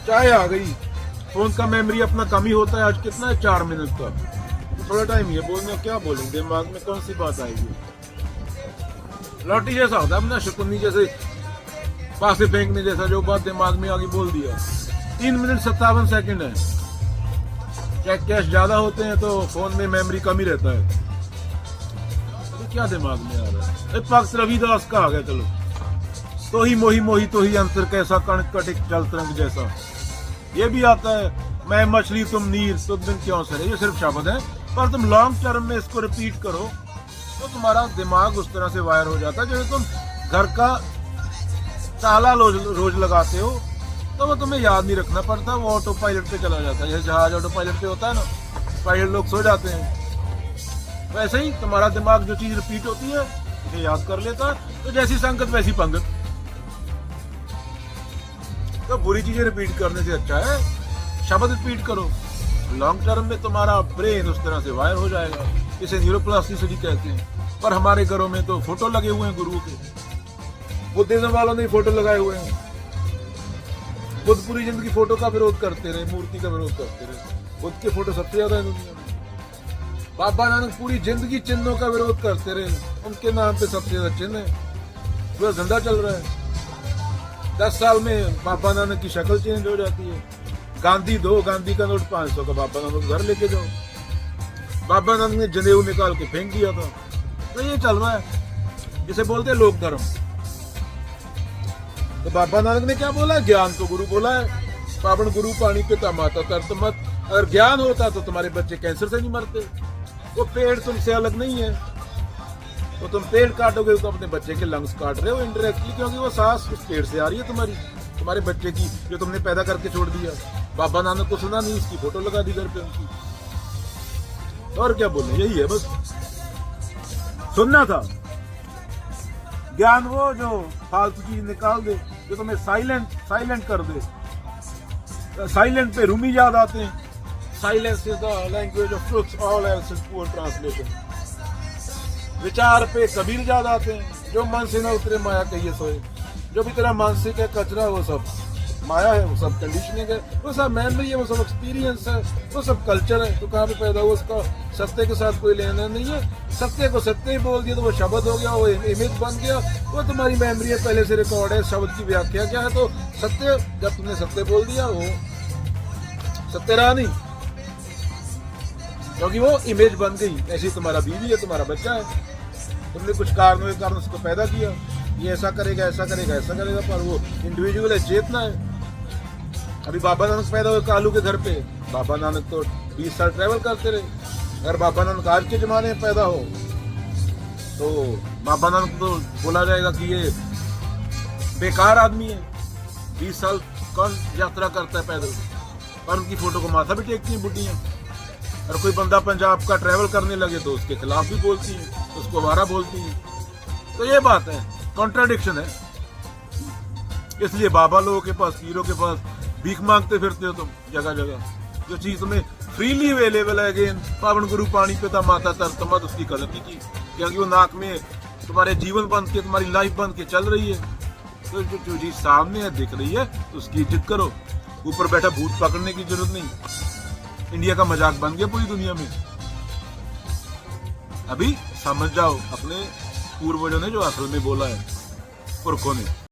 चाय आ गई, फोन का मेमोरी अपना कम ही होता है। आज कितना है, 4 मिनट का, तो थोड़ा टाइम ही है बोलने, क्या बोलेंगे, दिमाग में कौन सी बात आएगी। लॉटरी जैसा होता है अपना, शकुनी जैसे पासे फेंकने जैसा, जो बात दिमाग में आगे बोल दिया। 3 मिनट 57 सेकंड है। चेक कैश ज्यादा होते हैं तो फोन में मेमोरी कम ही रहता है। तो क्या दिमाग में आ रहा है। पक्ष रविदास का आ गया, चलो। तो ही मोही मोही तो ही अंतर कैसा, कण कटिक जल तरंग जैसा, ये भी आता है। मैं मछली तुम नीर, तुम दिन क्यों सरे, ये सिर्फ शब्द है, पर तुम लॉन्ग टर्म में इसको रिपीट करो तो तुम्हारा दिमाग उस तरह से वायर हो जाता है। जैसे तुम घर का ताला रोज लगाते हो तो वो तुम्हें याद नहीं रखना पड़ता, वो ऑटो पायलट पे चला जाता है। जैसे जहाज ऑटो पायलट पे होता है ना, पायलट लोग सो जाते हैं, वैसे ही तुम्हारा दिमाग जो चीज रिपीट होती है उसे याद कर लेता है। तो जैसी संगत वैसी पंगत। तो बुरी चीजें रिपीट करने से अच्छा है शब्द रिपीट करो। लॉन्ग टर्म में तुम्हारा ब्रेन उस तरह से वायर हो जाएगा। इसे न्यूरोप्लास्टिसिटी कहते हैं। पर हमारे घरों में तो फोटो लगे हुए हैं गुरु के, बुद्धिज्म वालों ने फोटो लगाए हुए हैं। बुद्ध पूरी जिंदगी फोटो का विरोध करते रहे, मूर्ति का विरोध करते रहे। बुद्ध के फोटो सबसे ज्यादा है दुनिया में। बाबा नानक पूरी जिंदगी चिन्हों का विरोध करते रहे, उनके नाम पे सबसे ज्यादा चिन्ह है। पूरा धंधा चल रहा है। 10 साल में बाबा नानक की शक्ल चेंज हो जाती है। गांधी दो, गांधी का नोट 500 का, बाबा नानक घर लेके जाओ। बाबा नानक ने जनेऊ निकाल के फेंक दिया था। तो ये चल रहा है, जिसे बोलते हैं लोक धर्म। तो बाबा नानक ने क्या बोला, ज्ञान को गुरु बोला है। पावन गुरु पानी पिता माता तरत मत। अगर ज्ञान होता तो तुम्हारे बच्चे कैंसर से नहीं मरते। वो पेड़ तुमसे अलग नहीं है। तो तुम पेड़ काटोगे तो अपने बच्चे के लंग्स काट रहे हो इनडायरेक्टली, क्योंकि वो सांस उस पेड़ से आ रही है तुम्हारे बच्चे की, जो तुमने पैदा करके छोड़ दिया। बाबा नानक को सुना नहीं, इसकी फोटो लगा दी घर पे उनकी। और क्या बोले, यही है बस। सुनना था ज्ञान, वो जो फालतू चीज निकाल दे, जो तुम्हें साइलेंट कर दे। साइलेंट पे रूमी याद आते हैं। Silence is the language of truth, all else is poor translation. विचार पे कबीर याद आते हैं। जो मन से न उतरे माया कहिए सोए। जो भी तेरा मानसिक है कचरा, वो सब माया है, वो सब कंडीशनिंग है, वो सब मेमोरी है, वो सब एक्सपीरियंस है, वो सब कल्चर है। तो कहाँ पे पैदा हुआ, उसका सत्य के साथ कोई लेना नहीं है। सत्य को सत्य ही बोल दिया तो वो शब्द हो गया, वो इमेज बन गया, वो तुम्हारी मेमोरी है, पहले से रिकॉर्ड है। शब्द की व्याख्या क्या है, तो सत्य, जब तुमने सत्य बोल दिया वो सत्य रहा नहीं, क्योंकि वो इमेज बन गई। ऐसी तुम्हारा बीवी है, तुम्हारा बच्चा है, तुमने कुछ कारणों के कारण उसको पैदा किया, ये ऐसा करेगा, ऐसा करेगा, ऐसा करेगा, पर वो इंडिविजुअल है, चेतना है। अभी बाबा नानक पैदा हुए कालू के घर पे। बाबा नानक तो 20 साल ट्रेवल करते रहे। अगर बाबा नानक आज के जमाने में पैदा हो तो बाबा नानक तो बोला जाएगा कि ये बेकार आदमी है। 20 साल कौन यात्रा करता है पैदल, पर उनकी फोटो को माथा भी टेकती है बुढ़ियां। और कोई बंदा पंजाब का ट्रेवल करने लगे तो उसके खिलाफ भी बोलती है, उसको वारा बोलती है। तो ये बात है, कॉन्ट्राडिक्शन है। इसलिए बाबा लोगों के पास, पीरों के पास भीख मांगते फिरते हो तुम जगह जगह। जो चीज तुम्हें फ्रीली अवेलेबल है, अगेन पावन गुरु पानी पिता माता तरत मत, उसकी कदर कीजिए, क्योंकि वो नाक में तुम्हारे जीवन बन के, तुम्हारी लाइफ बन के चल रही है। तो जो चीज सामने है, दिख रही है, तो उसकी इज्जत करो। ऊपर बैठा भूत पकड़ने की जरूरत नहीं। इंडिया का मजाक बन गया पूरी दुनिया में। अभी समझ जाओ अपने पूर्वजों ने जो असल में बोला है, पुरखों ने।